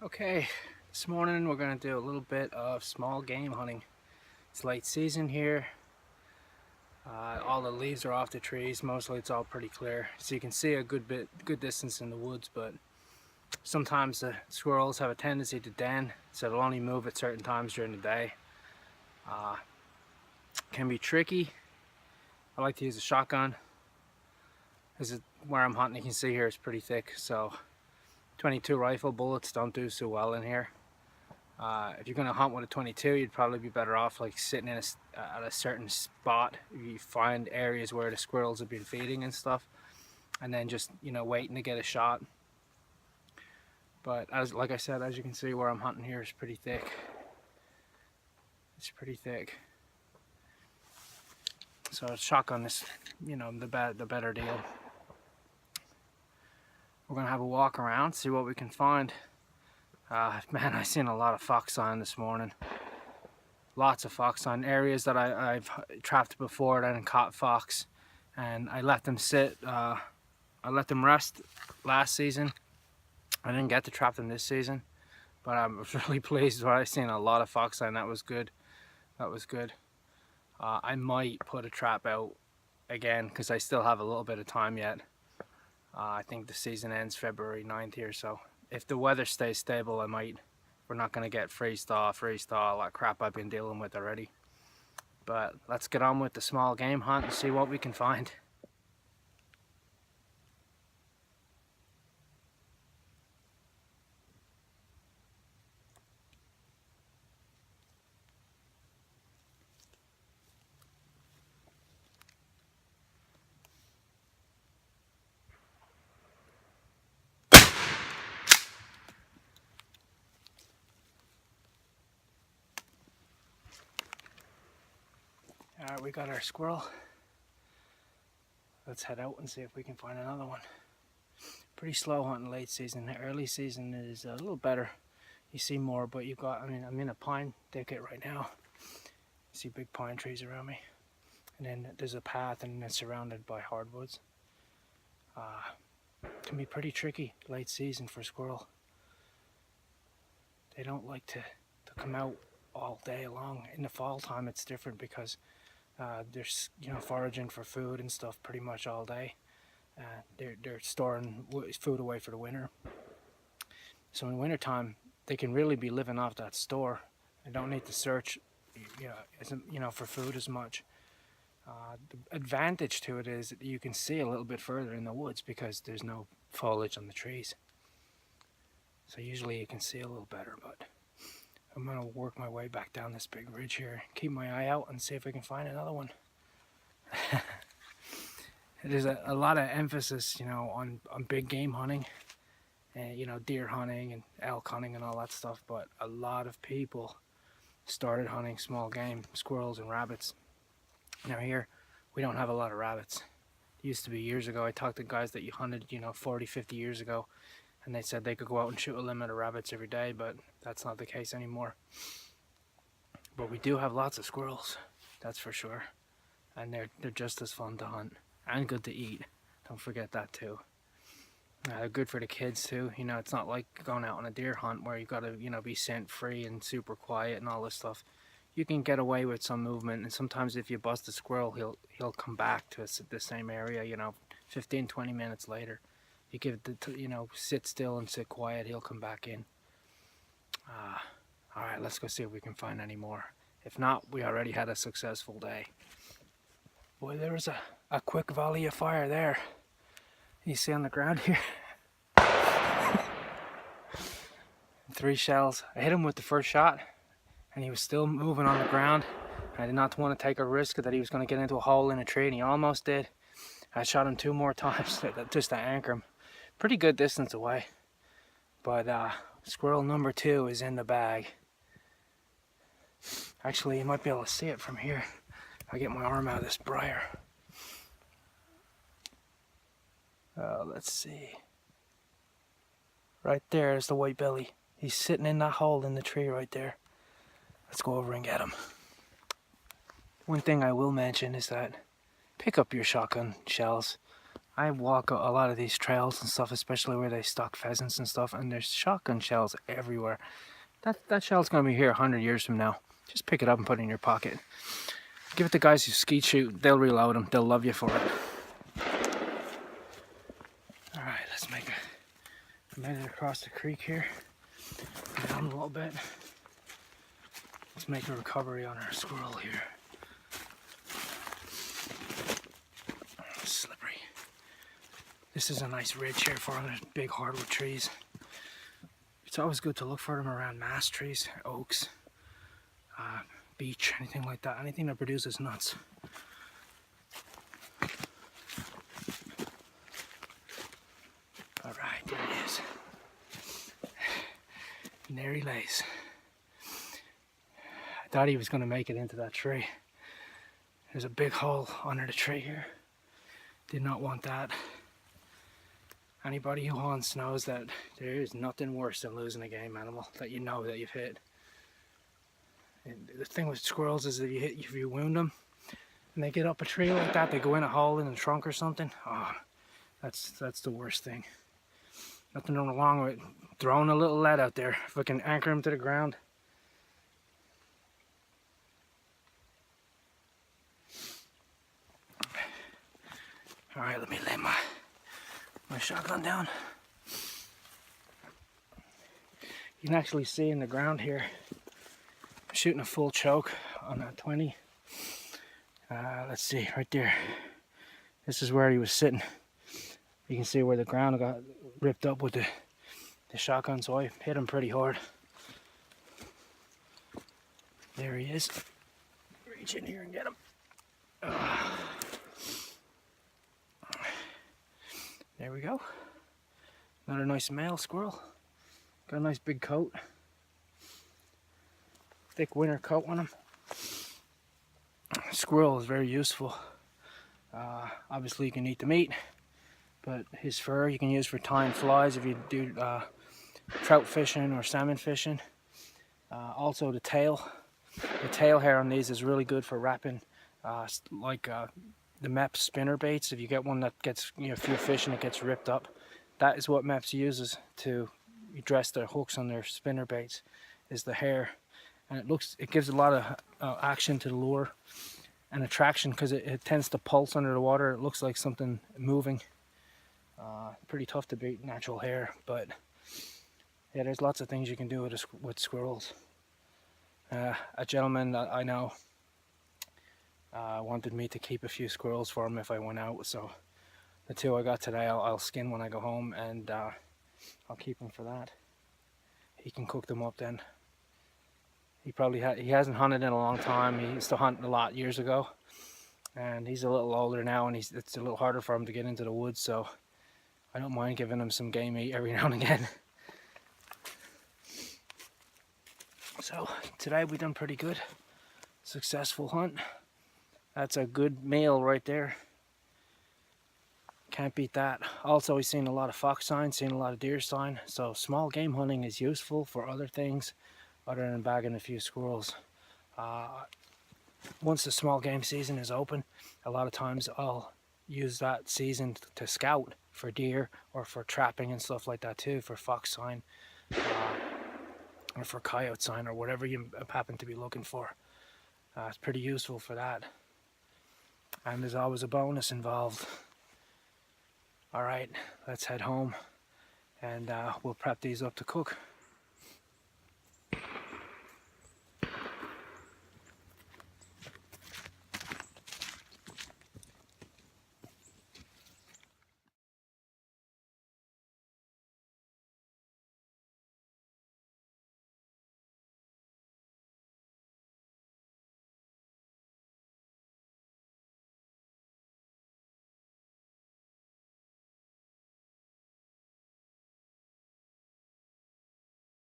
Okay, this morning we're going to do a little bit of small game hunting. It's late season here. All the leaves are off the trees. Mostly it's all pretty clear. So you can see a good distance in the woods, but sometimes the squirrels have a tendency to den, so they'll only move at certain times during the day. Can be tricky. I like to use a shotgun. This is where I'm hunting. You can see here it's pretty thick, so 22 rifle bullets don't do so well in here. If you're going to hunt with a 22, you'd probably be better off like sitting in at a certain spot. You find areas where the squirrels have been feeding and stuff, and then just waiting to get a shot. But like I said, as you can see, where I'm hunting here is pretty thick. It's pretty thick. So a shotgun is, the better deal. We're gonna have a walk around, see what we can find. Man, I seen a lot of fox sign this morning. Lots of fox sign. Areas that I've trapped before that and caught fox, and I let them sit. I let them rest last season. I didn't get to trap them this season, but I was really pleased with what I seen. A lot of fox sign. That was good. That was good. I might put a trap out again because I still have a little bit of time yet. I think the season ends February 9th here, so if the weather stays stable, I might. We're not going to get freeze thaw, all that crap I've been dealing with already. But let's get on with the small game hunt and see what we can find. Alright, we got our squirrel. Let's head out and see if we can find another one. Pretty slow hunting late season. The early season is a little better. You see more, but you've got, I'm in a pine thicket right now. You see big pine trees around me. And then there's a path and it's surrounded by hardwoods. Can be pretty tricky late season for squirrel. They don't like to come out all day long. In the fall time it's different because they're foraging for food and stuff pretty much all day. They're storing food away for the winter. So in winter time they can really be living off that store. They don't need to search for food as much. The advantage to it is that you can see a little bit further in the woods because there's no foliage on the trees. So usually you can see a little better, but I'm going to work my way back down this big ridge here, keep my eye out and see if I can find another one. There's a lot of emphasis, on big game hunting and, deer hunting and elk hunting and all that stuff, but a lot of people started hunting small game, squirrels and rabbits. Now here, we don't have a lot of rabbits. It used to be years ago. I talked to guys that you hunted, 40, 50 years ago, and they said they could go out and shoot a limit of rabbits every day, but that's not the case anymore. But we do have lots of squirrels, that's for sure. And they're just as fun to hunt and good to eat. Don't forget that too. They're good for the kids too. It's not like going out on a deer hunt where you gotta, be scent free and super quiet and all this stuff. You can get away with some movement, and sometimes if you bust a squirrel, he'll come back to the same area, 15, 20 minutes later. You give it sit still and sit quiet, he'll come back in. Alright, let's go see if we can find any more. If not, we already had a successful day. Boy, there was a quick volley of fire there. You see on the ground here? 3 shells. I hit him with the first shot, and he was still moving on the ground. I did not want to take a risk that he was going to get into a hole in a tree, and he almost did. I shot him 2 more times just to anchor him. Pretty good distance away. But squirrel number 2 is in the bag. Actually, you might be able to see it from here. If I get my arm out of this briar. Let's see. Right there is the white belly. He's sitting in that hole in the tree right there. Let's go over and get him. One thing I will mention is that pick up your shotgun shells. I walk a lot of these trails and stuff, especially where they stock pheasants and stuff, and there's shotgun shells everywhere. That shell's gonna be here 100 years from now. Just pick it up and put it in your pocket. Give it to guys who skeet shoot. They'll reload them. They'll love you for it. All right, let's make a minute across the creek here. Get down a little bit. Let's make a recovery on our squirrel here. Slippery. This is a nice ridge here for them. Big hardwood trees. It's always good to look for them around mass trees, oaks, beech, anything like that. Anything that produces nuts. All right, there he is. And there he lays. I thought he was going to make it into that tree. There's a big hole under the tree here. Did not want that. Anybody who hunts knows that there is nothing worse than losing a game animal that you know that you've hit. And the thing with squirrels is that if you wound them and they get up a tree like that, they go in a hole in the trunk or something. Oh, that's the worst thing. Nothing wrong with throwing a little lead out there. If I can anchor them to the ground. All right, let me lay my shotgun down. You can actually see in the ground here, I'm shooting a full choke on that 20. Let's see, right there. This is where he was sitting. You can see where the ground got ripped up with the shotgun, so I hit him pretty hard. There he is. Reach in here and get him. There we go. Another nice male squirrel. Got a nice big coat. Thick winter coat on him. Squirrel is very useful. Obviously you can eat the meat, but his fur you can use for tying flies if you do trout fishing or salmon fishing. Also the tail. The tail hair on these is really good for wrapping the Mepps spinner baits. If you get one that gets, if you're fishing it gets ripped up, that is what Mepps uses to dress their hooks on their spinner baits, is the hair. And it gives a lot of action to the lure and attraction, because it tends to pulse under the water. It looks like something moving. Pretty tough to beat natural hair, but yeah, there's lots of things you can do with squirrels. A gentleman that I know wanted me to keep a few squirrels for him if I went out, so the two I got today I'll skin when I go home, and I'll keep them for that. He can cook them up then. He hasn't hunted in a long time. He used to hunt a lot years ago, and he's a little older now, and it's a little harder for him to get into the woods, so I don't mind giving him some game meat every now and again. So today we done pretty good. Successful hunt. That's a good meal right there. Can't beat that. Also, we've seen a lot of fox sign, seen a lot of deer sign. So small game hunting is useful for other things other than bagging a few squirrels. Once the small game season is open, a lot of times I'll use that season to scout for deer or for trapping and stuff like that too, for fox sign or for coyote sign or whatever you happen to be looking for. It's pretty useful for that. And there's always a bonus involved. Alright, let's head home and we'll prep these up to cook.